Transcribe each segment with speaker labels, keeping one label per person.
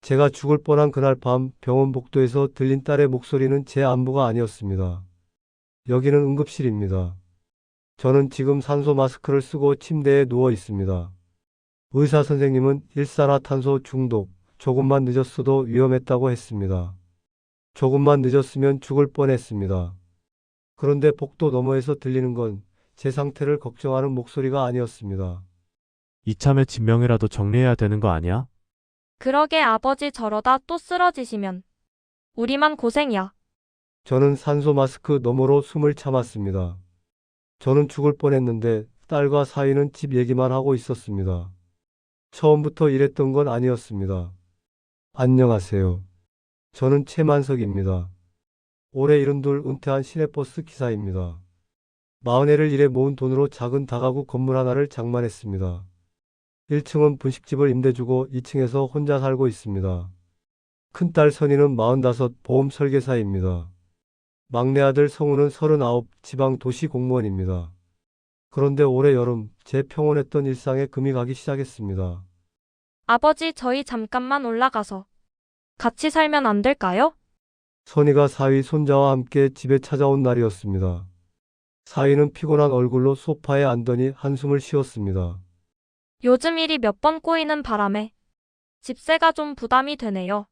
Speaker 1: 제가 죽을 뻔한 그날 밤 병원 복도에서 들린 딸의 목소리는 제 안부가 아니었습니다. 여기는 응급실입니다. 저는 지금 산소 마스크를 쓰고 침대에 누워 있습니다. 의사 선생님은 일산화탄소 중독, 조금만 늦었어도 위험했다고 했습니다. 조금만 늦었으면 죽을 뻔했습니다. 그런데 복도 너머에서 들리는 건 제 상태를 걱정하는 목소리가 아니었습니다.
Speaker 2: 이참에 진명이라도 정리해야 되는 거 아니야?
Speaker 3: 그러게 아버지 저러다 또 쓰러지시면 우리만 고생이야.
Speaker 1: 저는 산소 마스크 너머로 숨을 참았습니다. 저는 죽을 뻔했는데 딸과 사위는 집 얘기만 하고 있었습니다. 처음부터 이랬던 건 아니었습니다. 안녕하세요. 저는 최만석입니다. 올해 72 은퇴한 시내버스 기사입니다. 40해를 일해 모은 돈으로 작은 다가구 건물 하나를 장만했습니다. 1층은 분식집을 임대 주고 2층에서 혼자 살고 있습니다. 큰딸 선희는 45 보험 설계사입니다. 막내 아들 성우는 39 지방 도시 공무원입니다. 그런데 올해 여름 제 평온했던 일상에 금이 가기 시작했습니다.
Speaker 3: 아버지 저희 잠깐만 올라가서 같이 살면 안 될까요?
Speaker 1: 선희가 사위 손자와 함께 집에 찾아온 날이었습니다. 사위는 피곤한 얼굴로 소파에 앉더니 한숨을 쉬었습니다.
Speaker 3: 요즘 일이 몇 번 꼬이는 바람에 집세가 좀 부담이 되네요.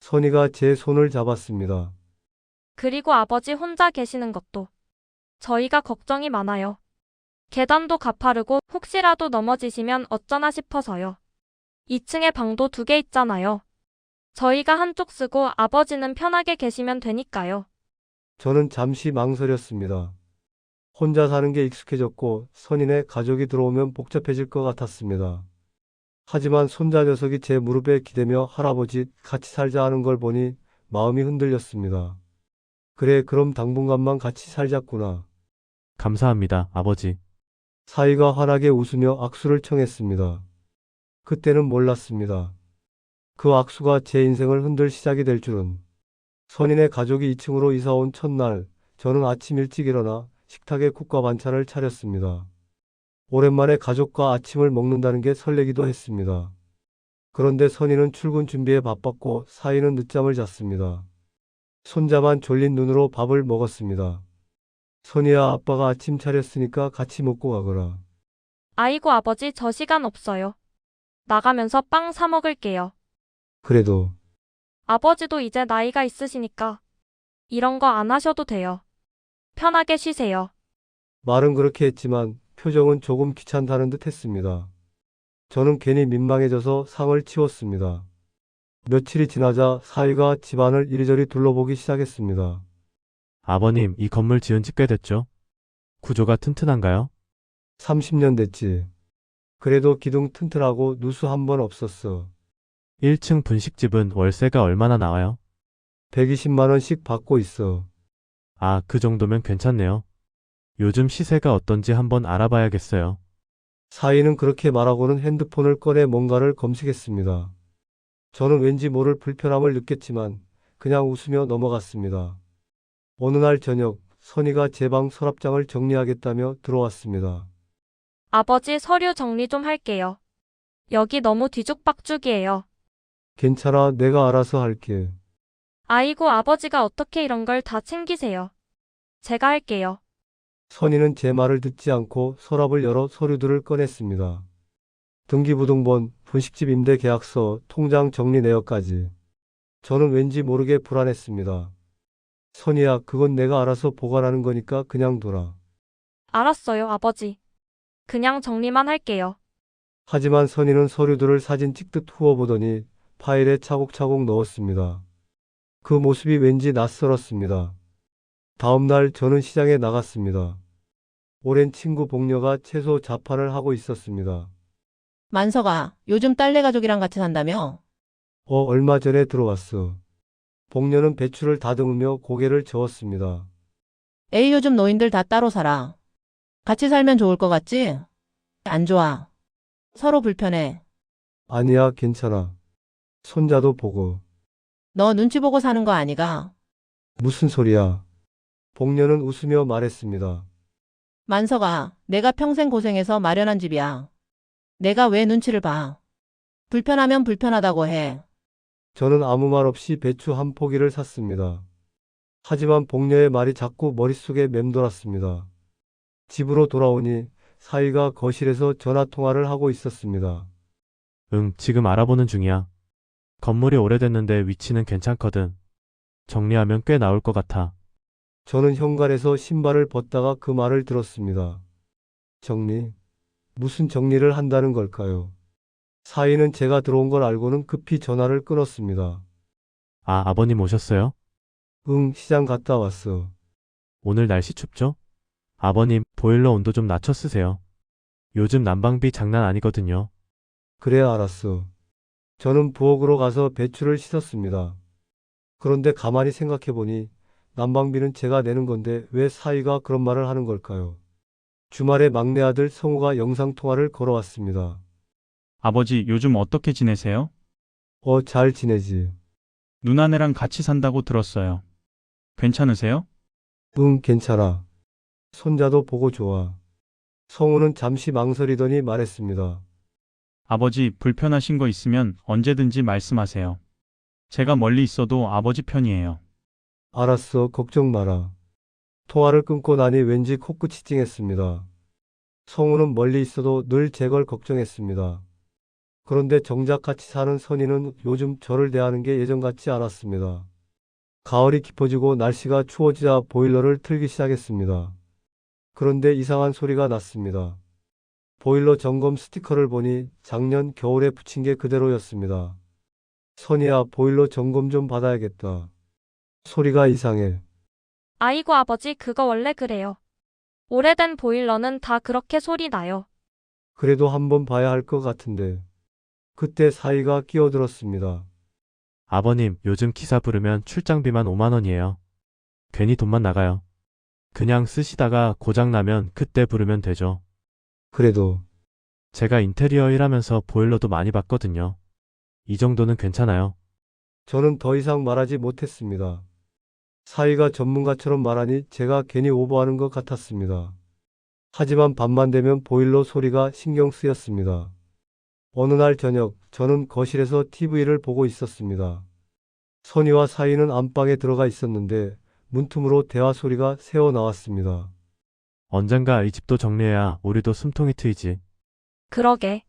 Speaker 1: 선희가 제 손을 잡았습니다.
Speaker 3: 그리고 아버지 혼자 계시는 것도 저희가 걱정이 많아요. 계단도 가파르고 혹시라도 넘어지시면 어쩌나 싶어서요. 2층에 방도 2개 있잖아요. 저희가 한쪽 쓰고 아버지는 편하게 계시면 되니까요.
Speaker 1: 저는 잠시 망설였습니다. 혼자 사는 게 익숙해졌고 선인의 가족이 들어오면 복잡해질 것 같았습니다. 하지만 손자 녀석이 제 무릎에 기대며 할아버지 같이 살자 하는 걸 보니 마음이 흔들렸습니다. 그래, 그럼 당분간만 같이 살자꾸나.
Speaker 2: 감사합니다, 아버지.
Speaker 1: 사위가 환하게 웃으며 악수를 청했습니다. 그때는 몰랐습니다. 그 악수가 제 인생을 흔들 시작이 될 줄은. 선인의 가족이 2층으로 이사 온 첫날, 저는 아침 일찍 일어나 식탁에 국과 반찬을 차렸습니다. 오랜만에 가족과 아침을 먹는다는 게 설레기도 했습니다. 그런데 선인은 출근 준비에 바빴고 사위는 늦잠을 잤습니다. 손자만 졸린 눈으로 밥을 먹었습니다. 선이야, 아빠가 아침 차렸으니까 같이 먹고 가거라.
Speaker 3: 아이고 아버지 저 시간 없어요. 나가면서 빵 사 먹을게요.
Speaker 1: 그래도
Speaker 3: 아버지도 이제 나이가 있으시니까 이런 거 안 하셔도 돼요. 편하게 쉬세요.
Speaker 1: 말은 그렇게 했지만 표정은 조금 귀찮다는 듯 했습니다. 저는 괜히 민망해져서 상을 치웠습니다. 며칠이 지나자 사위가 집안을 이리저리 둘러보기 시작했습니다.
Speaker 2: 아버님, 이 건물 지은 지 꽤 됐죠? 구조가 튼튼한가요?
Speaker 1: 30년 됐지. 그래도 기둥 튼튼하고 누수 한 번 없었어.
Speaker 2: 1층 분식집은 월세가 얼마나 나와요?
Speaker 1: 120만 원씩 받고 있어.
Speaker 2: 아, 그 정도면 괜찮네요. 요즘 시세가 어떤지 한번 알아봐야겠어요.
Speaker 1: 사위는 그렇게 말하고는 핸드폰을 꺼내 뭔가를 검색했습니다. 저는 왠지 모를 불편함을 느꼈지만 그냥 웃으며 넘어갔습니다. 어느 날 저녁, 선희가 제 방 서랍장을 정리하겠다며 들어왔습니다.
Speaker 3: 아버지 서류 정리 좀 할게요. 여기 너무 뒤죽박죽이에요.
Speaker 1: 괜찮아, 내가 알아서 할게.
Speaker 3: 아이고 아버지가 어떻게 이런 걸 다 챙기세요. 제가 할게요.
Speaker 1: 선희는 제 말을 듣지 않고 서랍을 열어 서류들을 꺼냈습니다. 등기부등본, 분식집 임대 계약서, 통장 정리 내역까지. 저는 왠지 모르게 불안했습니다. 선희야, 그건 내가 알아서 보관하는 거니까 그냥 둬라.
Speaker 3: 알았어요 아버지. 그냥 정리만 할게요.
Speaker 1: 하지만 선희는 서류들을 사진 찍듯 후어보더니 파일에 차곡차곡 넣었습니다. 그 모습이 왠지 낯설었습니다. 다음 날 저는 시장에 나갔습니다. 오랜 친구 복녀가 채소 자판을 하고 있었습니다.
Speaker 4: 만석아, 요즘 딸네 가족이랑 같이 산다며?
Speaker 1: 얼마 전에 들어왔어. 복녀는 배추를 다듬으며 고개를 저었습니다.
Speaker 4: 에이, 요즘 노인들 다 따로 살아. 같이 살면 좋을 것 같지? 안 좋아. 서로 불편해.
Speaker 1: 아니야, 괜찮아. 손자도 보고.
Speaker 4: 너 눈치 보고 사는 거 아니가?
Speaker 1: 무슨 소리야. 복녀는 웃으며 말했습니다.
Speaker 4: 만석아, 내가 평생 고생해서 마련한 집이야. 내가 왜 눈치를 봐? 불편하면 불편하다고 해.
Speaker 1: 저는 아무 말 없이 배추 한 포기를 샀습니다. 하지만 복녀의 말이 자꾸 머릿속에 맴돌았습니다. 집으로 돌아오니 사위가 거실에서 전화 통화를 하고 있었습니다.
Speaker 2: 응, 지금 알아보는 중이야. 건물이 오래됐는데 위치는 괜찮거든. 정리하면 꽤 나올 것 같아.
Speaker 1: 저는 현관에서 신발을 벗다가 그 말을 들었습니다. 정리? 무슨 정리를 한다는 걸까요? 사위는 제가 들어온 걸 알고는 급히 전화를 끊었습니다.
Speaker 2: 아, 아버님 오셨어요?
Speaker 1: 응, 시장 갔다 왔어.
Speaker 2: 오늘 날씨 춥죠? 아버님, 보일러 온도 좀 낮춰 쓰세요. 요즘 난방비 장난 아니거든요.
Speaker 1: 그래, 알았어. 저는 부엌으로 가서 배추를 씻었습니다. 그런데 가만히 생각해보니 난방비는 제가 내는 건데 왜 사위가 그런 말을 하는 걸까요? 주말에 막내 아들 성우가 영상통화를 걸어왔습니다.
Speaker 5: 아버지, 요즘 어떻게 지내세요?
Speaker 1: 잘 지내지?
Speaker 5: 누나네랑 같이 산다고 들었어요. 괜찮으세요?
Speaker 1: 응, 괜찮아. 손자도 보고 좋아. 성우는 잠시 망설이더니 말했습니다.
Speaker 5: 아버지, 불편하신 거 있으면 언제든지 말씀하세요. 제가 멀리 있어도 아버지 편이에요.
Speaker 1: 알았어, 걱정 마라. 통화를 끊고 나니 왠지 코끝이 찡했습니다. 성우는 멀리 있어도 늘 제 걸 걱정했습니다. 그런데 정작 같이 사는 선희는 요즘 저를 대하는 게 예전 같지 않았습니다. 가을이 깊어지고 날씨가 추워지자 보일러를 틀기 시작했습니다. 그런데 이상한 소리가 났습니다. 보일러 점검 스티커를 보니 작년 겨울에 붙인 게 그대로였습니다. 선희야, 보일러 점검 좀 받아야겠다. 소리가 이상해.
Speaker 3: 아이고 아버지 그거 원래 그래요. 오래된 보일러는 다 그렇게 소리 나요.
Speaker 1: 그래도 한번 봐야 할 것 같은데. 그때 사위가 끼어들었습니다.
Speaker 2: 아버님, 요즘 기사 부르면 출장비만 5만 원이에요. 괜히 돈만 나가요. 그냥 쓰시다가 고장나면 그때 부르면 되죠.
Speaker 1: 그래도
Speaker 2: 제가 인테리어 일하면서 보일러도 많이 봤거든요. 이 정도는 괜찮아요.
Speaker 1: 저는 더 이상 말하지 못했습니다. 사위가 전문가처럼 말하니 제가 괜히 오버하는 것 같았습니다. 하지만 밤만 되면 보일러 소리가 신경 쓰였습니다. 어느 날 저녁, 저는 거실에서 TV를 보고 있었습니다. 선희와 사위는 안방에 들어가 있었는데 문틈으로 대화 소리가 새어 나왔습니다.
Speaker 2: 언젠가 이 집도 정리해야 우리도 숨통이 트이지.
Speaker 3: 그러게.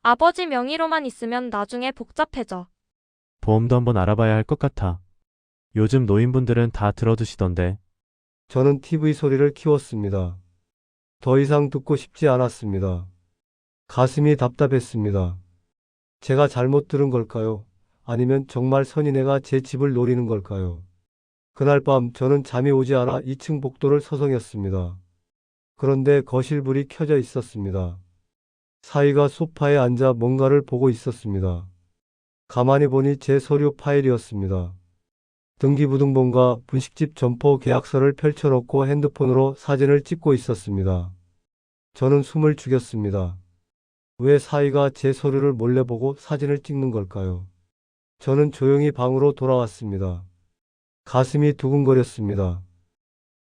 Speaker 3: 아버지 명의로만 있으면 나중에 복잡해져.
Speaker 2: 보험도 한번 알아봐야 할 것 같아. 요즘 노인분들은 다 들어두시던데.
Speaker 1: 저는 TV 소리를 키웠습니다. 더 이상 듣고 싶지 않았습니다. 가슴이 답답했습니다. 제가 잘못 들은 걸까요? 아니면 정말 선인애가 제 집을 노리는 걸까요? 그날 밤 저는 잠이 오지 않아 2층 복도를 서성였습니다. 그런데 거실 불이 켜져 있었습니다. 사위가 소파에 앉아 뭔가를 보고 있었습니다. 가만히 보니 제 서류 파일이었습니다. 등기부등본과 분식집 점포 계약서를 펼쳐놓고 핸드폰으로 사진을 찍고 있었습니다. 저는 숨을 죽였습니다. 왜 사위가 제 서류를 몰래 보고 사진을 찍는 걸까요? 저는 조용히 방으로 돌아왔습니다. 가슴이 두근거렸습니다.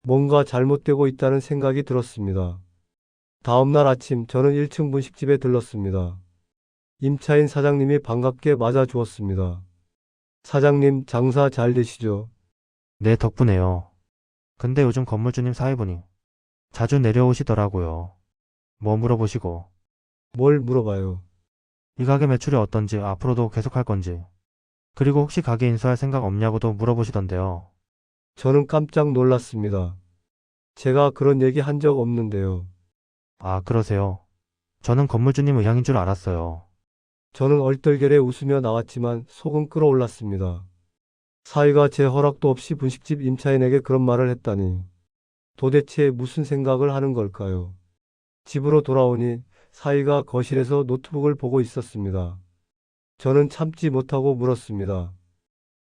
Speaker 1: 뭔가 잘못되고 있다는 생각이 들었습니다. 다음날 아침 저는 1층 분식집에 들렀습니다. 임차인 사장님이 반갑게 맞아주었습니다. 사장님, 장사 잘 되시죠?
Speaker 6: 네, 덕분에요. 근데 요즘 건물주님 사위분이 자주 내려오시더라고요. 뭐 물어보시고,
Speaker 1: 뭘 물어봐요?
Speaker 6: 이 가게 매출이 어떤지, 앞으로도 계속할 건지, 그리고 혹시 가게 인수할 생각 없냐고도 물어보시던데요.
Speaker 1: 저는 깜짝 놀랐습니다. 제가 그런 얘기 한 적 없는데요.
Speaker 6: 아, 그러세요. 저는 건물주님 의향인 줄 알았어요.
Speaker 1: 저는 얼떨결에 웃으며 나왔지만 속은 끓어올랐습니다. 사위가 제 허락도 없이 분식집 임차인에게 그런 말을 했다니. 도대체 무슨 생각을 하는 걸까요? 집으로 돌아오니 사위가 거실에서 노트북을 보고 있었습니다. 저는 참지 못하고 물었습니다.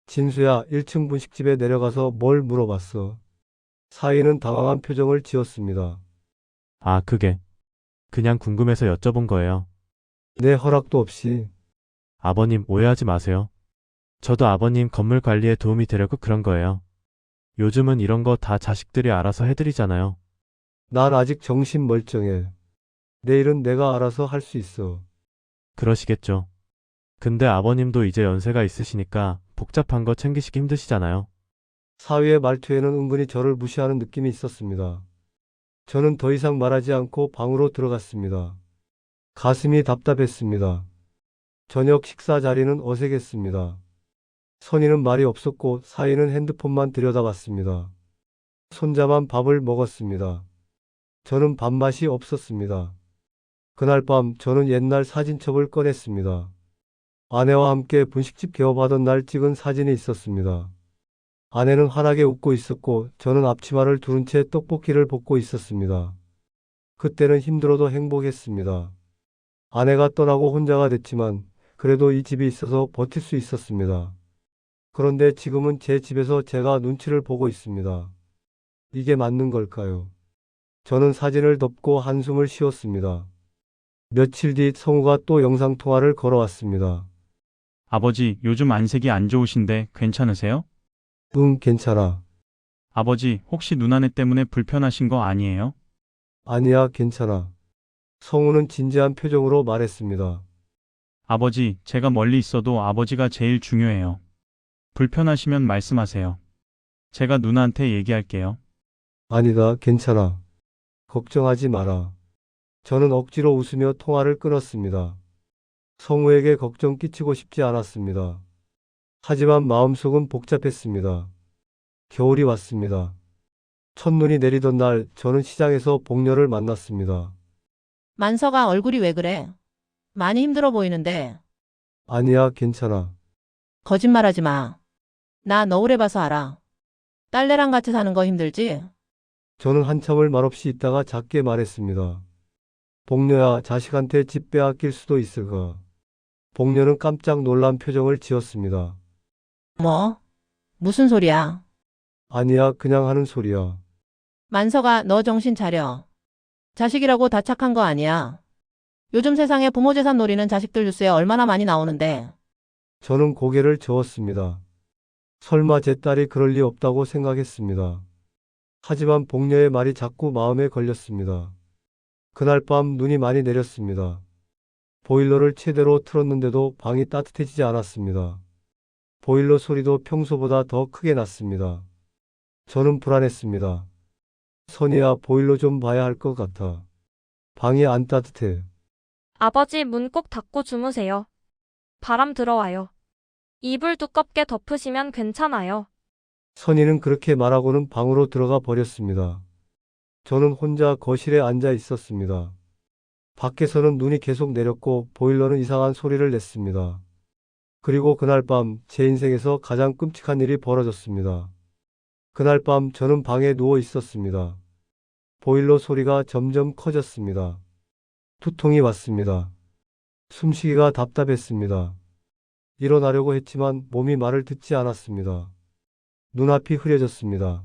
Speaker 1: 진수야, 1층 분식집에 내려가서 뭘 물어봤어? 사위는 당황한 표정을 지었습니다.
Speaker 2: 아, 그게. 그냥 궁금해서 여쭤본 거예요.
Speaker 1: 내 허락도 없이.
Speaker 2: 아버님, 오해하지 마세요. 저도 아버님 건물 관리에 도움이 되려고 그런 거예요. 요즘은 이런 거 다 자식들이 알아서 해드리잖아요.
Speaker 1: 난 아직 정신 멀쩡해. 내 일은 내가 알아서 할 수 있어.
Speaker 2: 그러시겠죠. 근데 아버님도 이제 연세가 있으시니까 복잡한 거 챙기시기 힘드시잖아요.
Speaker 1: 사위의 말투에는 은근히 저를 무시하는 느낌이 있었습니다. 저는 더 이상 말하지 않고 방으로 들어갔습니다. 가슴이 답답했습니다. 저녁 식사 자리는 어색했습니다. 선희는 말이 없었고 사위는 핸드폰만 들여다봤습니다. 손자만 밥을 먹었습니다. 저는 밥맛이 없었습니다. 그날 밤 저는 옛날 사진첩을 꺼냈습니다. 아내와 함께 분식집 개업하던 날 찍은 사진이 있었습니다. 아내는 환하게 웃고 있었고 저는 앞치마를 두른 채 떡볶이를 볶고 있었습니다. 그때는 힘들어도 행복했습니다. 아내가 떠나고 혼자가 됐지만 그래도 이 집이 있어서 버틸 수 있었습니다. 그런데 지금은 제 집에서 제가 눈치를 보고 있습니다. 이게 맞는 걸까요? 저는 사진을 덮고 한숨을 쉬었습니다. 며칠 뒤 성우가 또 영상통화를 걸어왔습니다.
Speaker 5: 아버지, 요즘 안색이 안 좋으신데 괜찮으세요?
Speaker 1: 응, 괜찮아.
Speaker 5: 아버지, 혹시 누나네 때문에 불편하신 거 아니에요?
Speaker 1: 아니야, 괜찮아. 성우는 진지한 표정으로 말했습니다.
Speaker 5: 아버지, 제가 멀리 있어도 아버지가 제일 중요해요. 불편하시면 말씀하세요. 제가 누나한테 얘기할게요.
Speaker 1: 아니다, 괜찮아. 걱정하지 마라. 저는 억지로 웃으며 통화를 끊었습니다. 성우에게 걱정 끼치고 싶지 않았습니다. 하지만 마음속은 복잡했습니다. 겨울이 왔습니다. 첫눈이 내리던 날 저는 시장에서 복녀를 만났습니다.
Speaker 4: 만서가 얼굴이 왜 그래? 많이 힘들어 보이는데.
Speaker 1: 아니야, 괜찮아.
Speaker 4: 거짓말하지 마. 나 너 오래 봐서 알아. 딸내랑 같이 사는 거 힘들지?
Speaker 1: 저는 한참을 말없이 있다가 작게 말했습니다. 복녀야, 자식한테 집 빼앗길 수도 있을까? 복녀는 깜짝 놀란 표정을 지었습니다.
Speaker 4: 뭐? 무슨 소리야?
Speaker 1: 아니야, 그냥 하는 소리야.
Speaker 4: 만서가 너 정신 차려. 자식이라고 다 착한 거 아니야. 요즘 세상에 부모 재산 노리는 자식들 뉴스에 얼마나 많이 나오는데.
Speaker 1: 저는 고개를 저었습니다. 설마 제 딸이 그럴 리 없다고 생각했습니다. 하지만 복녀의 말이 자꾸 마음에 걸렸습니다. 그날 밤 눈이 많이 내렸습니다. 보일러를 최대로 틀었는데도 방이 따뜻해지지 않았습니다. 보일러 소리도 평소보다 더 크게 났습니다. 저는 불안했습니다. 선이야, 보일러 좀 봐야 할 것 같아. 방이 안 따뜻해.
Speaker 3: 아버지 문 꼭 닫고 주무세요. 바람 들어와요. 이불 두껍게 덮으시면 괜찮아요.
Speaker 1: 선이는 그렇게 말하고는 방으로 들어가 버렸습니다. 저는 혼자 거실에 앉아 있었습니다. 밖에서는 눈이 계속 내렸고 보일러는 이상한 소리를 냈습니다. 그리고 그날 밤 제 인생에서 가장 끔찍한 일이 벌어졌습니다. 그날 밤 저는 방에 누워 있었습니다. 보일러 소리가 점점 커졌습니다. 두통이 왔습니다. 숨쉬기가 답답했습니다. 일어나려고 했지만 몸이 말을 듣지 않았습니다. 눈앞이 흐려졌습니다.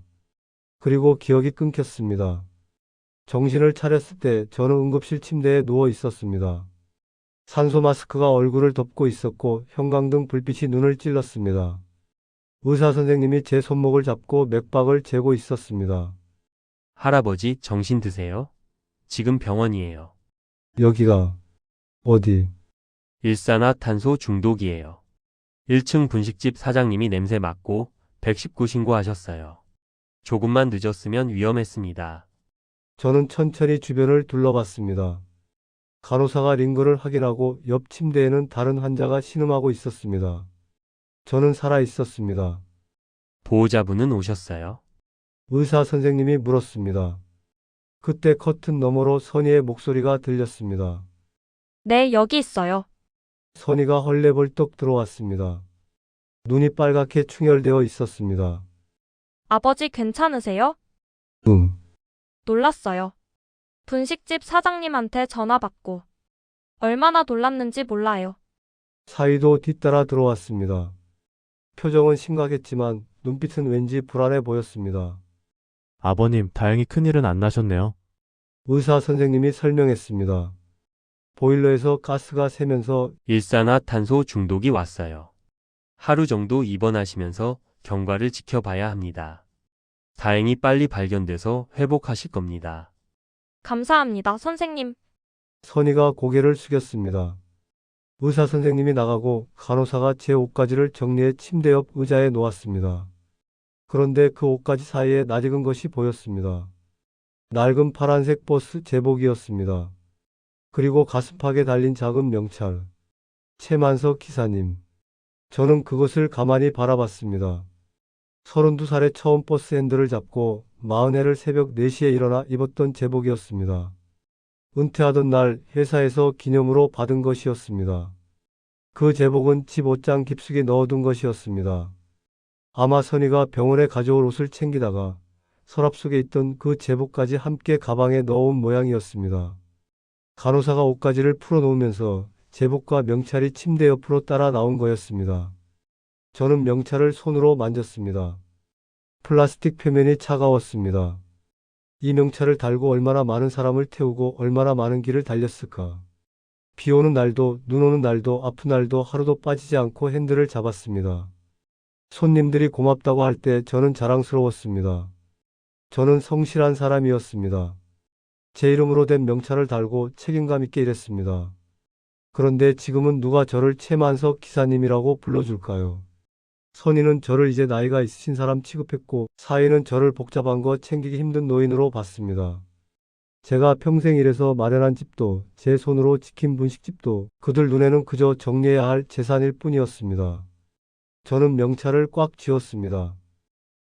Speaker 1: 그리고 기억이 끊겼습니다. 정신을 차렸을 때 저는 응급실 침대에 누워 있었습니다. 산소 마스크가 얼굴을 덮고 있었고 형광등 불빛이 눈을 찔렀습니다. 의사 선생님이 제 손목을 잡고 맥박을 재고 있었습니다.
Speaker 7: 할아버지, 정신 드세요. 지금 병원이에요.
Speaker 1: 여기가 어디?
Speaker 7: 일산화탄소 중독이에요. 1층 분식집 사장님이 냄새 맡고 119 신고하셨어요. 조금만 늦었으면 위험했습니다.
Speaker 1: 저는 천천히 주변을 둘러봤습니다. 간호사가 링거를 확인하고 옆 침대에는 다른 환자가 신음하고 있었습니다. 저는 살아 있었습니다.
Speaker 7: 보호자분은 오셨어요?
Speaker 1: 의사 선생님이 물었습니다. 그때 커튼 너머로 선희의 목소리가 들렸습니다.
Speaker 3: 네, 여기 있어요.
Speaker 1: 선희가 헐레벌떡 들어왔습니다. 눈이 빨갛게 충혈되어 있었습니다.
Speaker 3: 아버지 괜찮으세요?
Speaker 1: 응.
Speaker 3: 놀랐어요. 분식집 사장님한테 전화 받고. 얼마나 놀랐는지 몰라요.
Speaker 1: 사위도 뒤따라 들어왔습니다. 표정은 심각했지만 눈빛은 왠지 불안해 보였습니다.
Speaker 2: 아버님, 다행히 큰일은 안 나셨네요.
Speaker 1: 의사 선생님이 설명했습니다. 보일러에서 가스가 새면서
Speaker 7: 일산화탄소 중독이 왔어요. 하루 정도 입원하시면서 경과를 지켜봐야 합니다. 다행히 빨리 발견돼서 회복하실 겁니다.
Speaker 3: 감사합니다, 선생님.
Speaker 1: 선희가 고개를 숙였습니다. 의사 선생님이 나가고 간호사가 제 옷가지를 정리해 침대 옆 의자에 놓았습니다. 그런데 그 옷가지 사이에 낯익은 것이 보였습니다. 낡은 파란색 버스 제복이었습니다. 그리고 가슴팍에 달린 작은 명찰. 최만석 기사님. 저는 그것을 가만히 바라봤습니다. 32살에 처음 버스 핸들을 잡고 40해를 새벽 4시에 일어나 입었던 제복이었습니다. 은퇴하던 날 회사에서 기념으로 받은 것이었습니다. 그 제복은 집 옷장 깊숙이 넣어둔 것이었습니다. 아마 선희가 병원에 가져올 옷을 챙기다가 서랍 속에 있던 그 제복까지 함께 가방에 넣어온 모양이었습니다. 간호사가 옷가지를 풀어놓으면서 제복과 명찰이 침대 옆으로 따라 나온 거였습니다. 저는 명찰을 손으로 만졌습니다. 플라스틱 표면이 차가웠습니다. 이 명찰을 달고 얼마나 많은 사람을 태우고 얼마나 많은 길을 달렸을까. 비 오는 날도 눈 오는 날도 아픈 날도 하루도 빠지지 않고 핸들을 잡았습니다. 손님들이 고맙다고 할 때 저는 자랑스러웠습니다. 저는 성실한 사람이었습니다. 제 이름으로 된 명찰을 달고 책임감 있게 일했습니다. 그런데 지금은 누가 저를 최만석 기사님이라고 불러줄까요? 선희는 저를 이제 나이가 있으신 사람 취급했고 사위는 저를 복잡한 거 챙기기 힘든 노인으로 봤습니다. 제가 평생 일해서 마련한 집도 제 손으로 지킨 분식집도 그들 눈에는 그저 정리해야 할 재산일 뿐이었습니다. 저는 명찰을 꽉 쥐었습니다.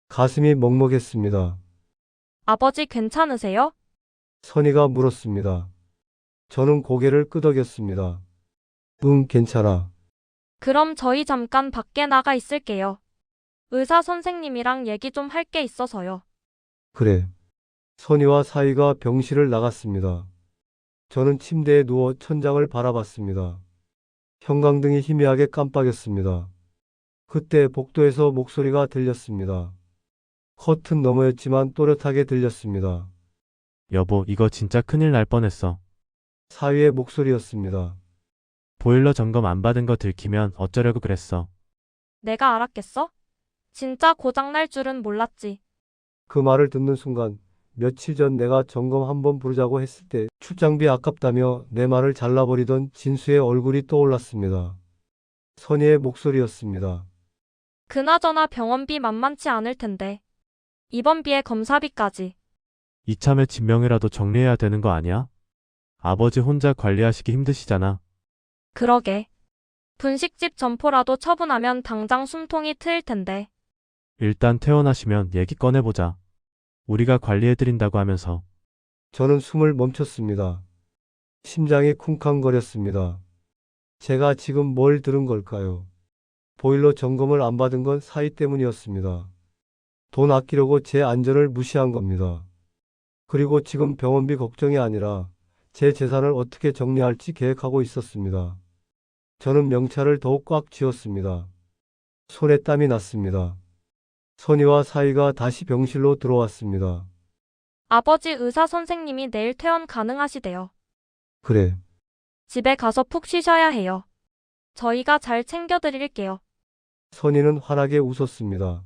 Speaker 1: 가슴이 먹먹했습니다.
Speaker 3: 아버지 괜찮으세요?
Speaker 1: 선희가 물었습니다. 저는 고개를 끄덕였습니다. 응, 괜찮아.
Speaker 3: 그럼 저희 잠깐 밖에 나가 있을게요. 의사 선생님이랑 얘기 좀 할 게 있어서요.
Speaker 1: 그래. 선희와 사위가 병실을 나갔습니다. 저는 침대에 누워 천장을 바라봤습니다. 형광등이 희미하게 깜빡였습니다. 그때 복도에서 목소리가 들렸습니다. 커튼 너머였지만 또렷하게 들렸습니다.
Speaker 2: 여보, 이거 진짜 큰일 날 뻔했어.
Speaker 1: 사위의 목소리였습니다.
Speaker 2: 보일러 점검 안 받은 거 들키면 어쩌려고 그랬어.
Speaker 3: 내가 알았겠어? 진짜 고장날 줄은 몰랐지.
Speaker 1: 그 말을 듣는 순간 며칠 전 내가 점검 한번 부르자고 했을 때 출장비 아깝다며 내 말을 잘라버리던 진수의 얼굴이 떠올랐습니다. 선희의 목소리였습니다.
Speaker 3: 그나저나 병원비 만만치 않을 텐데. 입원비에 검사비까지.
Speaker 2: 이참에 진명이라도 정리해야 되는 거 아니야? 아버지 혼자 관리하시기 힘드시잖아.
Speaker 3: 그러게. 분식집 점포라도 처분하면 당장 숨통이 트일 텐데.
Speaker 2: 일단 퇴원하시면 얘기 꺼내보자. 우리가 관리해드린다고 하면서.
Speaker 1: 저는 숨을 멈췄습니다. 심장이 쿵쾅거렸습니다. 제가 지금 뭘 들은 걸까요? 보일러 점검을 안 받은 건 사위 때문이었습니다. 돈 아끼려고 제 안전을 무시한 겁니다. 그리고 지금 병원비 걱정이 아니라 제 재산을 어떻게 정리할지 계획하고 있었습니다. 저는 명찰을 더욱 꽉 쥐었습니다. 손에 땀이 났습니다. 선희와 사위가 다시 병실로 들어왔습니다.
Speaker 3: 아버지 의사 선생님이 내일 퇴원 가능하시대요.
Speaker 1: 그래.
Speaker 3: 집에 가서 푹 쉬셔야 해요. 저희가 잘 챙겨드릴게요.
Speaker 1: 선희는 환하게 웃었습니다.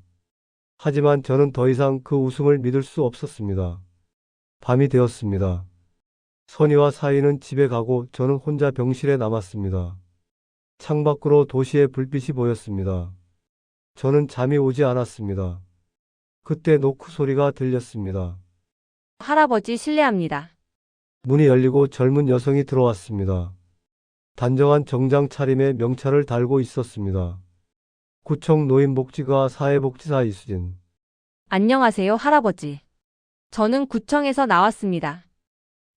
Speaker 1: 하지만 저는 더 이상 그 웃음을 믿을 수 없었습니다. 밤이 되었습니다. 선희와 사위는 집에 가고 저는 혼자 병실에 남았습니다. 창밖으로 도시의 불빛이 보였습니다. 저는 잠이 오지 않았습니다. 그때 노크 소리가 들렸습니다.
Speaker 4: 할아버지 실례합니다.
Speaker 1: 문이 열리고 젊은 여성이 들어왔습니다. 단정한 정장 차림에 명찰을 달고 있었습니다. 구청 노인복지과 사회복지사 이수진.
Speaker 4: 안녕하세요, 할아버지. 저는 구청에서 나왔습니다.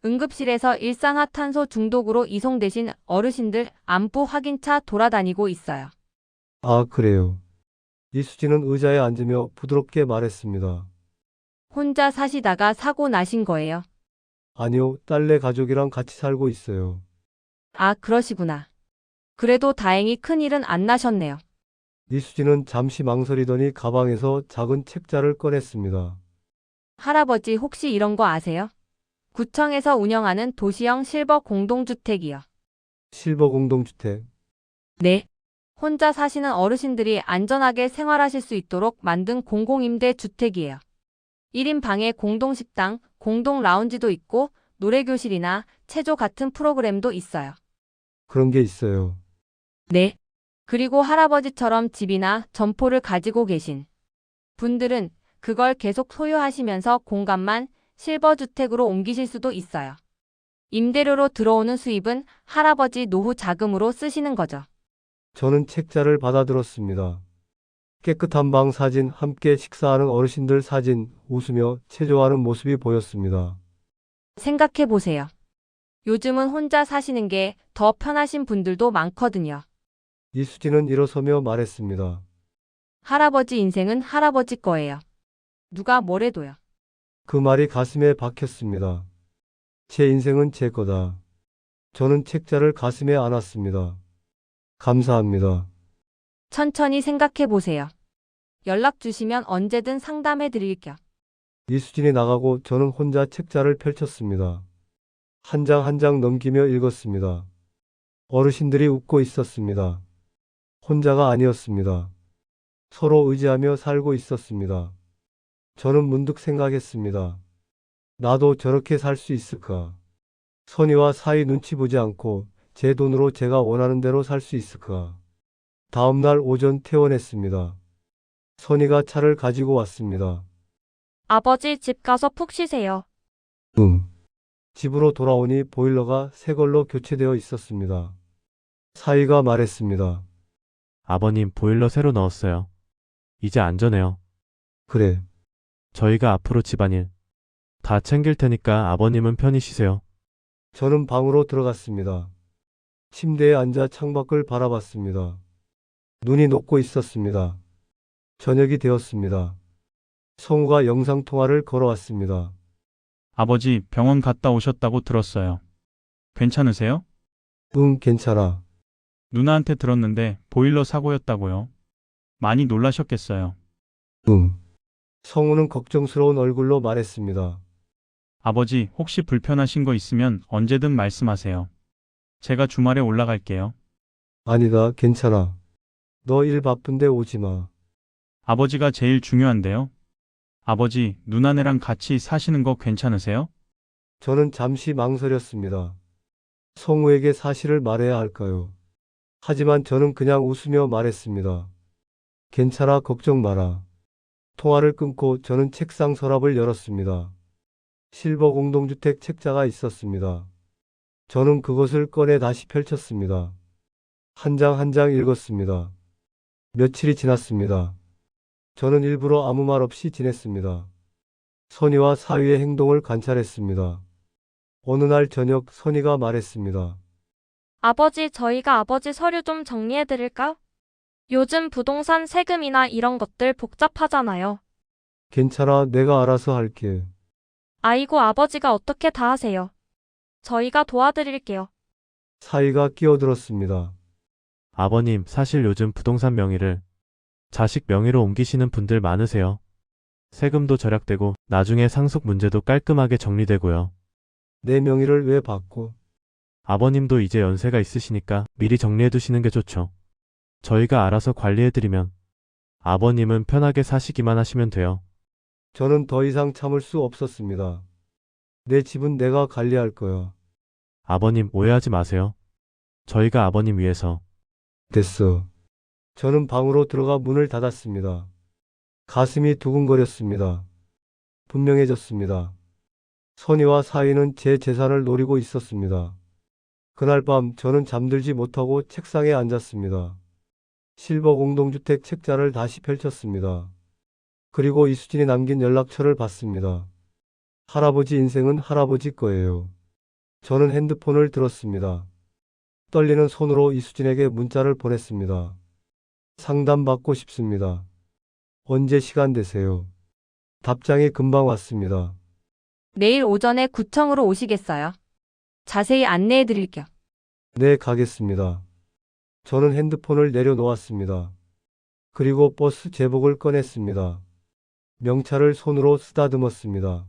Speaker 4: 응급실에서 일산화탄소 중독으로 이송되신 어르신들 안부 확인차 돌아다니고 있어요.
Speaker 1: 아, 그래요. 이수진은 의자에 앉으며 부드럽게 말했습니다.
Speaker 4: 혼자 사시다가 사고 나신 거예요.
Speaker 1: 아니요, 딸네 가족이랑 같이 살고 있어요.
Speaker 4: 아, 그러시구나. 그래도 다행히 큰일은 안 나셨네요.
Speaker 1: 이수진은 잠시 망설이더니 가방에서 작은 책자를 꺼냈습니다.
Speaker 4: 할아버지 혹시 이런 거 아세요? 구청에서 운영하는 도시형 실버 공동주택이요.
Speaker 1: 실버 공동주택.
Speaker 4: 네. 혼자 사시는 어르신들이 안전하게 생활하실 수 있도록 만든 공공임대 주택이에요. 1인 방에 공동식당, 공동 라운지도 있고 노래교실이나 체조 같은 프로그램도 있어요.
Speaker 1: 그런 게 있어요.
Speaker 4: 네. 그리고 할아버지처럼 집이나 점포를 가지고 계신 분들은 그걸 계속 소유하시면서 공간만 실버주택으로 옮기실 수도 있어요. 임대료로 들어오는 수입은 할아버지 노후 자금으로 쓰시는 거죠.
Speaker 1: 저는 책자를 받아들었습니다. 깨끗한 방 사진, 함께 식사하는 어르신들 사진, 웃으며 체조하는 모습이 보였습니다.
Speaker 4: 생각해 보세요. 요즘은 혼자 사시는 게 더 편하신 분들도 많거든요.
Speaker 1: 이수진은 일어서며 말했습니다.
Speaker 4: 할아버지 인생은 할아버지 거예요. 누가 뭐래도요.
Speaker 1: 그 말이 가슴에 박혔습니다. 제 인생은 제 거다. 저는 책자를 가슴에 안았습니다. 감사합니다.
Speaker 4: 천천히 생각해 보세요. 연락 주시면 언제든 상담해 드릴게요.
Speaker 1: 이수진이 나가고 저는 혼자 책자를 펼쳤습니다. 한 장 한 장 넘기며 읽었습니다. 어르신들이 웃고 있었습니다. 혼자가 아니었습니다. 서로 의지하며 살고 있었습니다. 저는 문득 생각했습니다. 나도 저렇게 살 수 있을까? 선의와 사이 눈치 보지 않고 제 돈으로 제가 원하는 대로 살 수 있을까? 다음 날 오전 퇴원했습니다. 선의가 차를 가지고 왔습니다.
Speaker 3: 아버지 집 가서 푹 쉬세요.
Speaker 1: 집으로 돌아오니 보일러가 새 걸로 교체되어 있었습니다. 사위가 말했습니다.
Speaker 2: 아버님 보일러 새로 넣었어요. 이제 안전해요.
Speaker 1: 그래,
Speaker 2: 저희가 앞으로 집안일 다 챙길 테니까 아버님은 편히 쉬세요.
Speaker 1: 저는 방으로 들어갔습니다. 침대에 앉아 창밖을 바라봤습니다. 눈이 녹고 있었습니다. 저녁이 되었습니다. 성우가 영상통화를 걸어왔습니다.
Speaker 5: 아버지 병원 갔다 오셨다고 들었어요. 괜찮으세요?
Speaker 1: 응, 괜찮아.
Speaker 5: 누나한테 들었는데 보일러 사고였다고요. 많이 놀라셨겠어요.
Speaker 1: 응. 성우는 걱정스러운 얼굴로 말했습니다.
Speaker 5: 아버지 혹시 불편하신 거 있으면 언제든 말씀하세요. 제가 주말에 올라갈게요.
Speaker 1: 아니다, 괜찮아. 너 일 바쁜데 오지 마.
Speaker 5: 아버지가 제일 중요한데요. 아버지, 누나네랑 같이 사시는 거 괜찮으세요?
Speaker 1: 저는 잠시 망설였습니다. 성우에게 사실을 말해야 할까요? 하지만 저는 그냥 웃으며 말했습니다. 괜찮아, 걱정 마라. 통화를 끊고 저는 책상 서랍을 열었습니다. 실버 공동주택 책자가 있었습니다. 저는 그것을 꺼내 다시 펼쳤습니다. 한 장 한 장 읽었습니다. 며칠이 지났습니다. 저는 일부러 아무 말 없이 지냈습니다. 선의와 사위의 행동을 관찰했습니다. 어느 날 저녁 선의가 말했습니다.
Speaker 3: 아버지, 저희가 아버지 서류 좀 정리해 드릴까? 요즘 부동산 세금이나 이런 것들 복잡하잖아요.
Speaker 1: 괜찮아, 내가 알아서 할게.
Speaker 3: 아이고, 아버지가 어떻게 다 하세요. 저희가 도와드릴게요.
Speaker 1: 사위가 끼어들었습니다.
Speaker 2: 아버님 사실 요즘 부동산 명의를 자식 명의로 옮기시는 분들 많으세요. 세금도 절약되고 나중에 상속 문제도 깔끔하게 정리되고요.
Speaker 1: 내 명의를 왜 바꿔?
Speaker 2: 아버님도 이제 연세가 있으시니까 미리 정리해 두시는 게 좋죠. 저희가 알아서 관리해드리면 아버님은 편하게 사시기만 하시면 돼요.
Speaker 1: 저는 더 이상 참을 수 없었습니다. 내 집은 내가 관리할 거야.
Speaker 2: 아버님 오해하지 마세요. 저희가 아버님 위해서
Speaker 1: 됐어. 저는 방으로 들어가 문을 닫았습니다. 가슴이 두근거렸습니다. 분명해졌습니다. 선의와 사위는 제 재산을 노리고 있었습니다. 그날 밤 저는 잠들지 못하고 책상에 앉았습니다. 실버 공동주택 책자를 다시 펼쳤습니다. 그리고 이수진이 남긴 연락처를 봤습니다. 할아버지 인생은 할아버지 거예요. 저는 핸드폰을 들었습니다. 떨리는 손으로 이수진에게 문자를 보냈습니다. 상담받고 싶습니다. 언제 시간 되세요? 답장이 금방 왔습니다.
Speaker 4: 내일 오전에 구청으로 오시겠어요? 자세히 안내해 드릴게요.
Speaker 1: 네, 가겠습니다. 저는 핸드폰을 내려놓았습니다. 그리고 버스 제복을 꺼냈습니다. 명찰을 손으로 쓰다듬었습니다.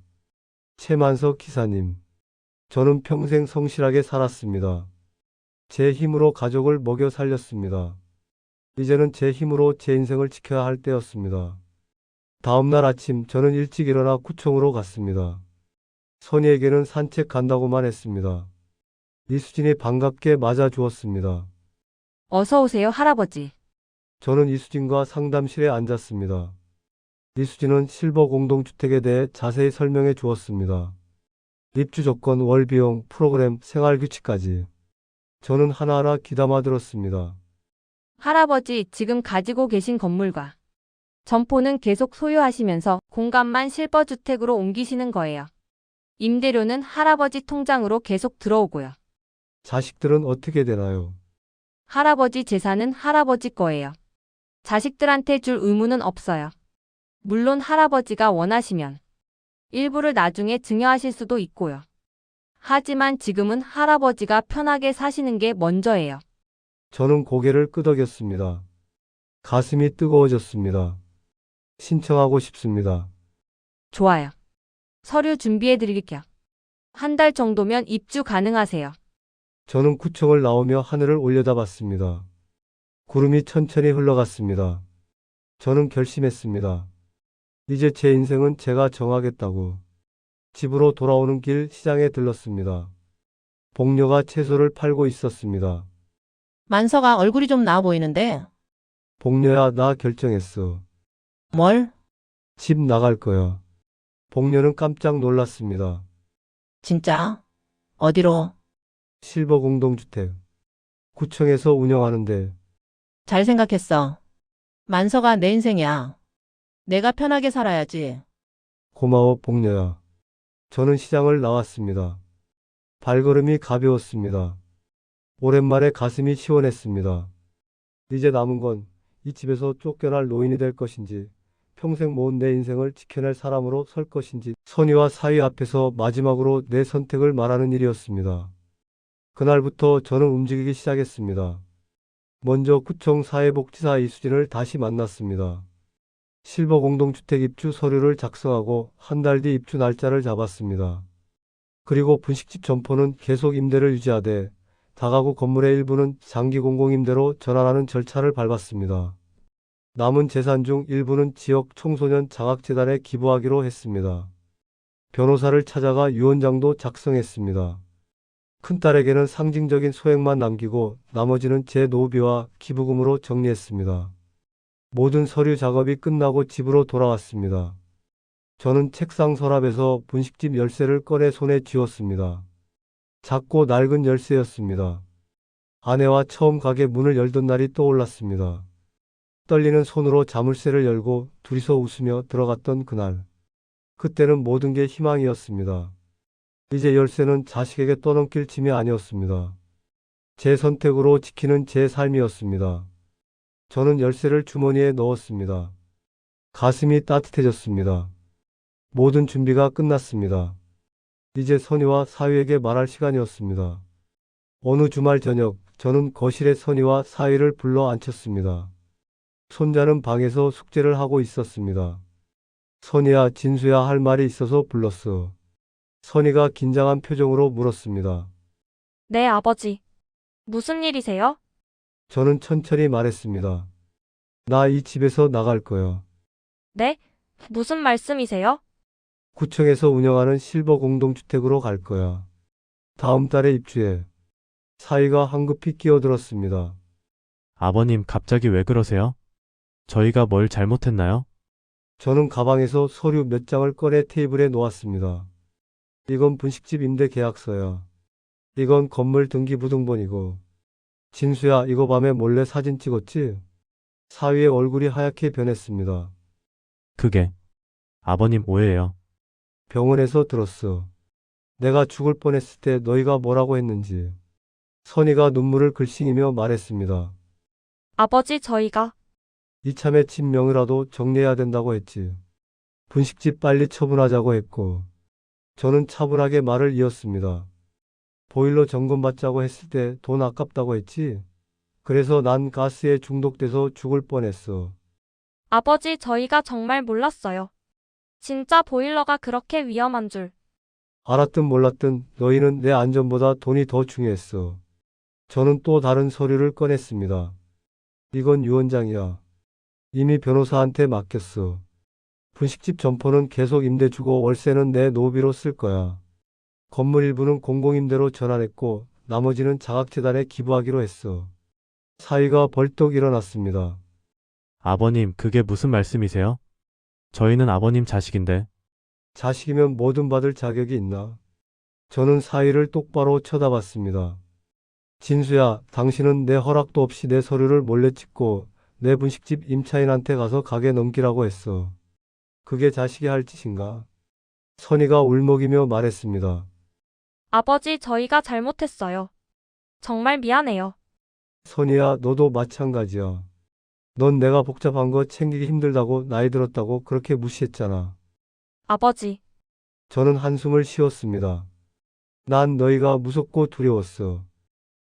Speaker 1: 최만석 기사님. 저는 평생 성실하게 살았습니다. 제 힘으로 가족을 먹여 살렸습니다. 이제는 제 힘으로 제 인생을 지켜야 할 때였습니다. 다음 날 아침 저는 일찍 일어나 구청으로 갔습니다. 선희에게는 산책 간다고만 했습니다. 이수진이 반갑게 맞아 주었습니다.
Speaker 4: 어서 오세요, 할아버지.
Speaker 1: 저는 이수진과 상담실에 앉았습니다. 이수진은 실버 공동주택에 대해 자세히 설명해 주었습니다. 입주 조건, 월비용, 프로그램, 생활규칙까지. 저는 하나하나 귀담아 들었습니다.
Speaker 4: 할아버지, 지금 가지고 계신 건물과 점포는 계속 소유하시면서 공간만 실버주택으로 옮기시는 거예요. 임대료는 할아버지 통장으로 계속 들어오고요.
Speaker 1: 자식들은 어떻게 되나요?
Speaker 4: 할아버지 재산은 할아버지 거예요. 자식들한테 줄 의무는 없어요. 물론 할아버지가 원하시면 일부를 나중에 증여하실 수도 있고요. 하지만 지금은 할아버지가 편하게 사시는 게 먼저예요.
Speaker 1: 저는 고개를 끄덕였습니다. 가슴이 뜨거워졌습니다. 신청하고 싶습니다.
Speaker 4: 좋아요. 서류 준비해 드릴게요. 한 달 정도면 입주 가능하세요.
Speaker 1: 저는 구청을 나오며 하늘을 올려다봤습니다. 구름이 천천히 흘러갔습니다. 저는 결심했습니다. 이제 제 인생은 제가 정하겠다고. 집으로 돌아오는 길 시장에 들렀습니다. 복녀가 채소를 팔고 있었습니다.
Speaker 8: 만서가 얼굴이 좀 나아 보이는데.
Speaker 1: 복녀야, 나 결정했어.
Speaker 8: 뭘?
Speaker 1: 집 나갈 거야. 복녀는 깜짝 놀랐습니다.
Speaker 8: 진짜? 어디로?
Speaker 1: 실버 공동주택. 구청에서 운영하는데.
Speaker 8: 잘 생각했어. 만서가 내 인생이야. 내가 편하게 살아야지.
Speaker 1: 고마워, 복녀야. 저는 시장을 나왔습니다. 발걸음이 가벼웠습니다. 오랜만에 가슴이 시원했습니다. 이제 남은 건 이 집에서 쫓겨날 노인이 될 것인지, 평생 모은 내 인생을 지켜낼 사람으로 설 것인지, 선의와 사위 앞에서 마지막으로 내 선택을 말하는 일이었습니다. 그날부터 저는 움직이기 시작했습니다. 먼저 구청 사회복지사 이수진을 다시 만났습니다. 실버 공동주택 입주 서류를 작성하고 한 달 뒤 입주 날짜를 잡았습니다. 그리고 분식집 점포는 계속 임대를 유지하되 다가구 건물의 일부는 장기 공공임대로 전환하는 절차를 밟았습니다. 남은 재산 중 일부는 지역 청소년 장학재단에 기부하기로 했습니다. 변호사를 찾아가 유언장도 작성했습니다. 큰딸에게는 상징적인 소액만 남기고 나머지는 제 노비와 기부금으로 정리했습니다. 모든 서류 작업이 끝나고 집으로 돌아왔습니다. 저는 책상 서랍에서 분식집 열쇠를 꺼내 손에 쥐었습니다. 작고 낡은 열쇠였습니다. 아내와 처음 가게 문을 열던 날이 떠올랐습니다. 떨리는 손으로 자물쇠를 열고 둘이서 웃으며 들어갔던 그날. 그때는 모든 게 희망이었습니다. 이제 열쇠는 자식에게 떠넘길 짐이 아니었습니다. 제 선택으로 지키는 제 삶이었습니다. 저는 열쇠를 주머니에 넣었습니다. 가슴이 따뜻해졌습니다. 모든 준비가 끝났습니다. 이제 선희와 사위에게 말할 시간이었습니다. 어느 주말 저녁, 저는 거실에 선희와 사위를 불러 앉혔습니다. 손자는 방에서 숙제를 하고 있었습니다. 선희야, 진수야, 할 말이 있어서 불렀어. 선희가 긴장한 표정으로 물었습니다.
Speaker 3: 네, 아버지. 무슨 일이세요?
Speaker 1: 저는 천천히 말했습니다. 나 이 집에서 나갈 거야.
Speaker 3: 네? 무슨 말씀이세요?
Speaker 1: 구청에서 운영하는 실버 공동주택으로 갈 거야. 다음 달에 입주해. 사위가 황급히 끼어들었습니다.
Speaker 2: 아버님, 갑자기 왜 그러세요? 저희가 뭘 잘못했나요?
Speaker 1: 저는 가방에서 서류 몇 장을 꺼내 테이블에 놓았습니다. 이건 분식집 임대 계약서야. 이건 건물 등기부등본이고. 진수야, 이거 밤에 몰래 사진 찍었지? 사위의 얼굴이 하얗게 변했습니다.
Speaker 2: 그게 아버님 오해예요.
Speaker 1: 병원에서 들었어. 내가 죽을 뻔했을 때 너희가 뭐라고 했는지. 선희가 눈물을 글썽이며 말했습니다.
Speaker 3: 아버지, 저희가
Speaker 1: 이참에 집 명의라도 정리해야 된다고 했지. 분식집 빨리 처분하자고 했고. 저는 차분하게 말을 이었습니다. 보일러 점검받자고 했을 때 돈 아깝다고 했지. 그래서 난 가스에 중독돼서 죽을 뻔했어.
Speaker 3: 아버지, 저희가 정말 몰랐어요. 진짜 보일러가 그렇게 위험한 줄.
Speaker 1: 알았든 몰랐든 너희는 내 안전보다 돈이 더 중요했어. 저는 또 다른 서류를 꺼냈습니다. 이건 유언장이야. 이미 변호사한테 맡겼어. 분식집 점포는 계속 임대 주고 월세는 내 노비로 쓸 거야. 건물 일부는 공공임대로 전환했고 나머지는 장학재단에 기부하기로 했어. 사위가 벌떡 일어났습니다.
Speaker 2: 아버님, 그게 무슨 말씀이세요? 저희는 아버님 자식인데.
Speaker 1: 자식이면 뭐든 받을 자격이 있나? 저는 사위를 똑바로 쳐다봤습니다. 진수야, 당신은 내 허락도 없이 내 서류를 몰래 찍고 내 분식집 임차인한테 가서 가게 넘기라고 했어. 그게 자식이 할 짓인가? 선희가 울먹이며 말했습니다.
Speaker 3: 아버지, 저희가 잘못했어요. 정말 미안해요.
Speaker 1: 선희야, 너도 마찬가지야. 넌 내가 복잡한 거 챙기기 힘들다고 나이 들었다고 그렇게 무시했잖아.
Speaker 3: 아버지,
Speaker 1: 저는 한숨을 쉬었습니다. 난 너희가 무섭고 두려웠어.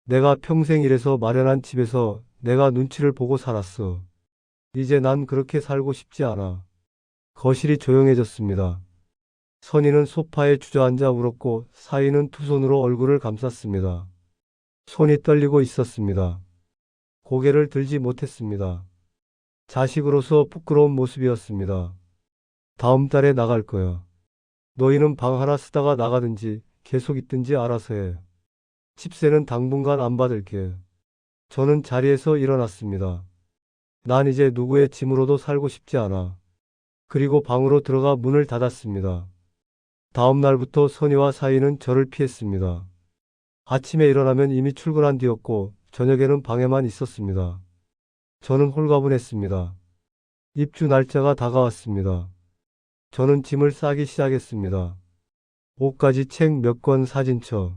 Speaker 1: 내가 평생 일해서 마련한 집에서 내가 눈치를 보고 살았어. 이제 난 그렇게 살고 싶지 않아. 거실이 조용해졌습니다. 선희는 소파에 주저앉아 울었고 사위는 두 손으로 얼굴을 감쌌습니다. 손이 떨리고 있었습니다. 고개를 들지 못했습니다. 자식으로서 부끄러운 모습이었습니다. 다음 달에 나갈 거야. 너희는 방 하나 쓰다가 나가든지 계속 있든지 알아서 해. 집세는 당분간 안 받을게. 저는 자리에서 일어났습니다. 난 이제 누구의 짐으로도 살고 싶지 않아. 그리고 방으로 들어가 문을 닫았습니다. 다음 날부터 선희와 사위는 저를 피했습니다. 아침에 일어나면 이미 출근한 뒤였고 저녁에는 방에만 있었습니다. 저는 홀가분했습니다. 입주 날짜가 다가왔습니다. 저는 짐을 싸기 시작했습니다. 옷가지, 책 몇 권, 사진첩,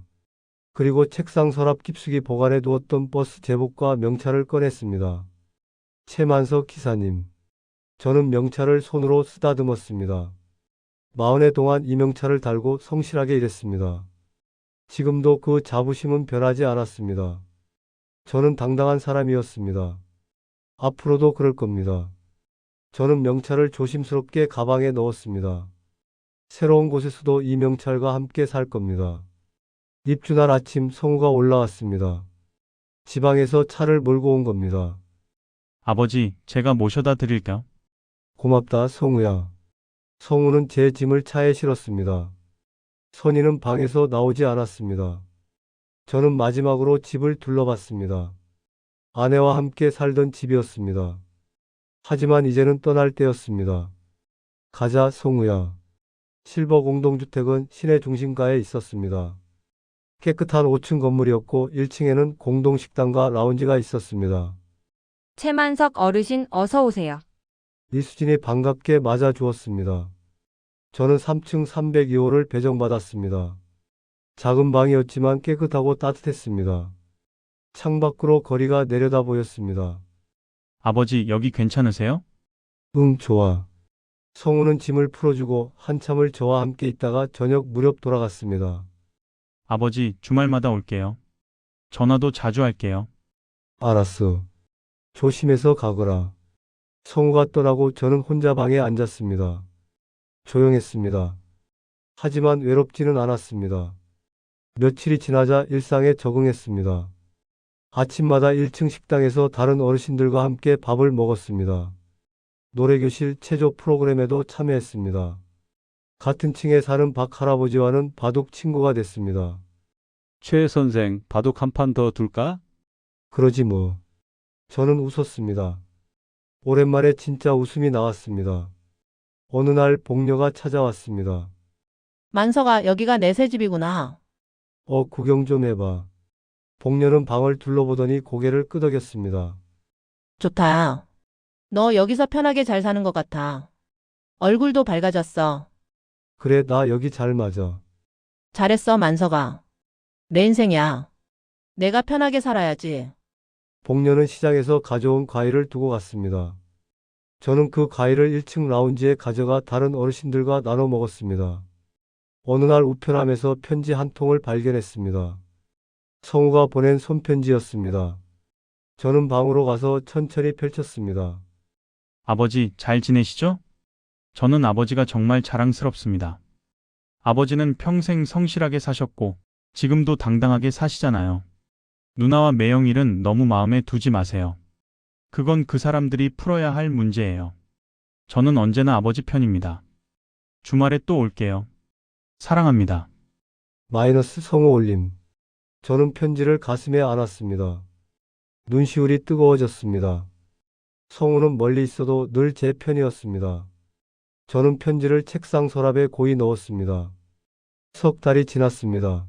Speaker 1: 그리고 책상 서랍 깊숙이 보관해 두었던 버스 제복과 명찰을 꺼냈습니다. 최만석 기사님. 저는 명찰을 손으로 쓰다듬었습니다. 40해 동안 이 명찰을 달고 성실하게 일했습니다. 지금도 그 자부심은 변하지 않았습니다. 저는 당당한 사람이었습니다. 앞으로도 그럴 겁니다. 저는 명찰을 조심스럽게 가방에 넣었습니다. 새로운 곳에서도 이 명찰과 함께 살 겁니다. 입주날 아침 성우가 올라왔습니다. 지방에서 차를 몰고 온 겁니다.
Speaker 5: 아버지, 제가 모셔다 드릴까요?
Speaker 1: 고맙다, 성우야. 성우는 제 짐을 차에 실었습니다. 선희는 방에서 나오지 않았습니다. 저는 마지막으로 집을 둘러봤습니다. 아내와 함께 살던 집이었습니다. 하지만 이제는 떠날 때였습니다. 가자, 성우야. 실버 공동주택은 시내 중심가에 있었습니다. 깨끗한 5층 건물이었고 1층에는 공동식당과 라운지가 있었습니다.
Speaker 4: 최만석 어르신 어서 오세요.
Speaker 1: 이수진이 반갑게 맞아주었습니다. 저는 3층 302호를 배정받았습니다. 작은 방이었지만 깨끗하고 따뜻했습니다. 창밖으로 거리가 내려다 보였습니다.
Speaker 5: 아버지, 여기 괜찮으세요?
Speaker 1: 응, 좋아. 성우는 짐을 풀어주고 한참을 저와 함께 있다가 저녁 무렵 돌아갔습니다.
Speaker 5: 아버지, 주말마다 올게요. 전화도 자주 할게요.
Speaker 1: 알았어. 조심해서 가거라. 성우가 떠나고 저는 혼자 방에 앉았습니다. 조용했습니다. 하지만 외롭지는 않았습니다. 며칠이 지나자 일상에 적응했습니다. 아침마다 1층 식당에서 다른 어르신들과 함께 밥을 먹었습니다. 노래교실 체조 프로그램에도 참여했습니다. 같은 층에 사는 박 할아버지와는 바둑 친구가 됐습니다.
Speaker 9: 최 선생, 바둑 한 판 더 둘까?
Speaker 1: 그러지 뭐. 저는 웃었습니다. 오랜만에 진짜 웃음이 나왔습니다. 어느 날 복녀가 찾아왔습니다.
Speaker 8: 만서가 여기가 내 새 집이구나.
Speaker 1: 구경 좀 해봐. 복녀는 방을 둘러보더니 고개를 끄덕였습니다.
Speaker 8: 좋다. 너 여기서 편하게 잘 사는 것 같아. 얼굴도 밝아졌어.
Speaker 1: 그래, 나 여기 잘 맞아.
Speaker 8: 잘했어, 만서가. 내 인생이야. 내가 편하게 살아야지.
Speaker 1: 복녀는 시장에서 가져온 과일을 두고 갔습니다. 저는 그 과일을 1층 라운지에 가져가 다른 어르신들과 나눠 먹었습니다. 어느 날 우편함에서 편지 한 통을 발견했습니다. 성우가 보낸 손편지였습니다. 저는 방으로 가서 천천히 펼쳤습니다.
Speaker 5: 아버지, 잘 지내시죠? 저는 아버지가 정말 자랑스럽습니다. 아버지는 평생 성실하게 사셨고, 지금도 당당하게 사시잖아요. 누나와 매형일은 너무 마음에 두지 마세요. 그건 그 사람들이 풀어야 할 문제예요. 저는 언제나 아버지 편입니다. 주말에 또 올게요. 사랑합니다.
Speaker 1: 마이너스 성우 올림. 저는 편지를 가슴에 안았습니다. 눈시울이 뜨거워졌습니다. 성우는 멀리 있어도 늘 제 편이었습니다. 저는 편지를 책상 서랍에 고이 넣었습니다. 석 달이 지났습니다.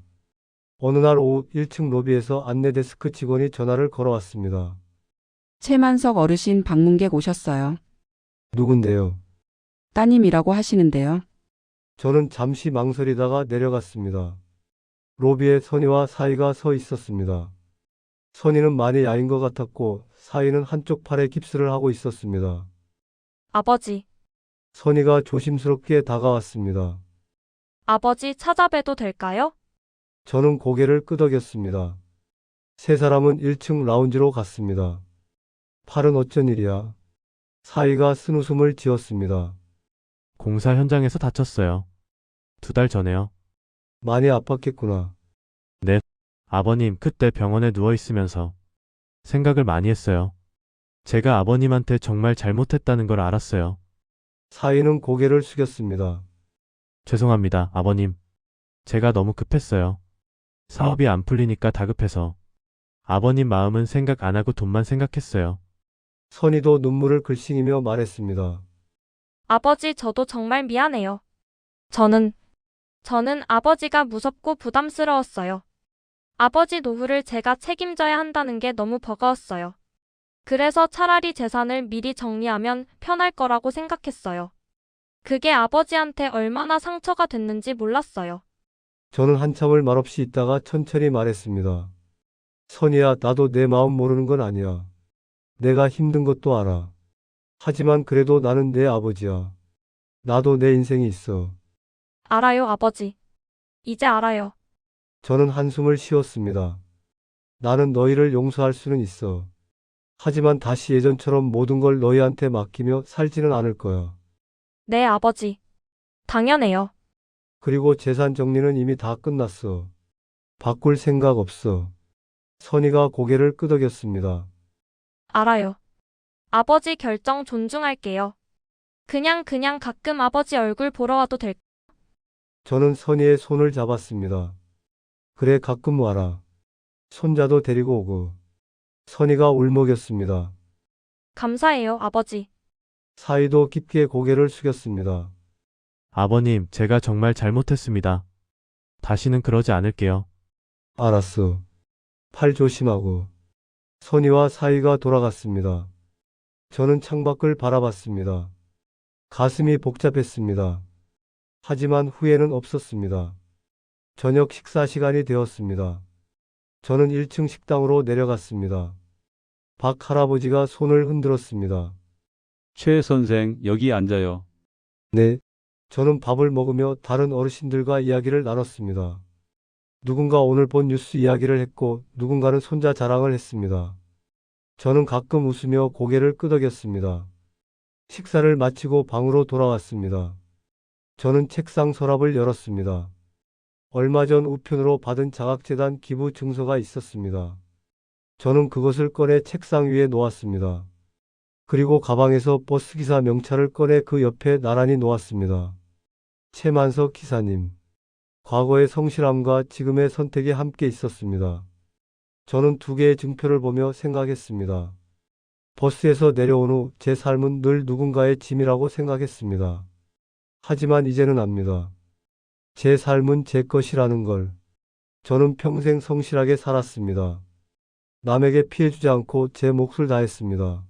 Speaker 1: 어느 날 오후 1층 로비에서 안내데스크 직원이 전화를 걸어왔습니다.
Speaker 10: 최만석 어르신 방문객 오셨어요.
Speaker 1: 누군데요?
Speaker 10: 따님이라고 하시는데요.
Speaker 1: 저는 잠시 망설이다가 내려갔습니다. 로비에 선희와 사이가 서 있었습니다. 선희는 많이 야인 것 같았고 사이는 한쪽 팔에 깁스를 하고 있었습니다.
Speaker 3: 아버지,
Speaker 1: 선희가 조심스럽게 다가왔습니다.
Speaker 3: 아버지 찾아뵈도 될까요?
Speaker 1: 저는 고개를 끄덕였습니다. 세 사람은 1층 라운지로 갔습니다. 팔은 어쩐 일이야? 사이가 쓴웃음을 지었습니다.
Speaker 2: 공사 현장에서 다쳤어요. 2달 전에요.
Speaker 1: 많이 아팠겠구나.
Speaker 2: 아버님 그때 병원에 누워 있으면서 생각을 많이 했어요. 제가 아버님한테 정말 잘못했다는 걸 알았어요.
Speaker 1: 사이는 고개를 숙였습니다.
Speaker 2: 죄송합니다, 아버님. 제가 너무 급했어요. 사업이 안 풀리니까 다급해서. 아버님 마음은 생각 안 하고 돈만 생각했어요.
Speaker 1: 선희도 눈물을 글썽이며 말했습니다.
Speaker 3: 아버지, 저도 정말 미안해요. 저는 아버지가 무섭고 부담스러웠어요. 아버지 노후를 제가 책임져야 한다는 게 너무 버거웠어요. 그래서 차라리 재산을 미리 정리하면 편할 거라고 생각했어요. 그게 아버지한테 얼마나 상처가 됐는지 몰랐어요.
Speaker 1: 저는 한참을 말없이 있다가 천천히 말했습니다. 선희야, 나도 내 마음 모르는 건 아니야. 내가 힘든 것도 알아. 하지만 그래도 나는 내 아버지야. 나도 내 인생이 있어.
Speaker 3: 알아요, 아버지. 이제 알아요.
Speaker 1: 저는 한숨을 쉬었습니다. 나는 너희를 용서할 수는 있어. 하지만 다시 예전처럼 모든 걸 너희한테 맡기며 살지는 않을 거야.
Speaker 3: 네, 아버지. 당연해요.
Speaker 1: 그리고 재산 정리는 이미 다 끝났어. 바꿀 생각 없어. 선희가 고개를 끄덕였습니다.
Speaker 3: 알아요. 아버지 결정 존중할게요. 그냥 가끔 아버지 얼굴 보러 와도 될까요?
Speaker 1: 저는 선희의 손을 잡았습니다. 그래, 가끔 와라. 손자도 데리고 오고. 선희가 울먹였습니다.
Speaker 3: 감사해요, 아버지.
Speaker 1: 사이도 깊게 고개를 숙였습니다.
Speaker 2: 아버님, 제가 정말 잘못했습니다. 다시는 그러지 않을게요.
Speaker 1: 알았어. 팔 조심하고. 선희와 사이가 돌아갔습니다. 저는 창밖을 바라봤습니다. 가슴이 복잡했습니다. 하지만 후회는 없었습니다. 저녁 식사 시간이 되었습니다. 저는 1층 식당으로 내려갔습니다. 박 할아버지가 손을 흔들었습니다.
Speaker 9: 최 선생, 여기 앉아요.
Speaker 1: 네. 저는 밥을 먹으며 다른 어르신들과 이야기를 나눴습니다. 누군가 오늘 본 뉴스 이야기를 했고 누군가는 손자 자랑을 했습니다. 저는 가끔 웃으며 고개를 끄덕였습니다. 식사를 마치고 방으로 돌아왔습니다. 저는 책상 서랍을 열었습니다. 얼마 전 우편으로 받은 장학재단 기부 증서가 있었습니다. 저는 그것을 꺼내 책상 위에 놓았습니다. 그리고 가방에서 버스기사 명찰을 꺼내 그 옆에 나란히 놓았습니다. 최만석 기사님. 과거의 성실함과 지금의 선택이 함께 있었습니다. 저는 2개의 증표를 보며 생각했습니다. 버스에서 내려온 후 제 삶은 늘 누군가의 짐이라고 생각했습니다. 하지만 이제는 압니다. 제 삶은 제 것이라는 걸. 저는 평생 성실하게 살았습니다. 남에게 피해주지 않고 제 몫을 다했습니다.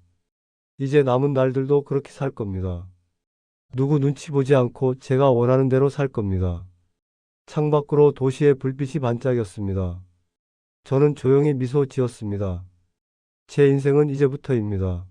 Speaker 1: 이제 남은 날들도 그렇게 살 겁니다. 누구 눈치 보지 않고 제가 원하는 대로 살 겁니다. 창밖으로 도시의 불빛이 반짝였습니다. 저는 조용히 미소 지었습니다. 제 인생은 이제부터입니다.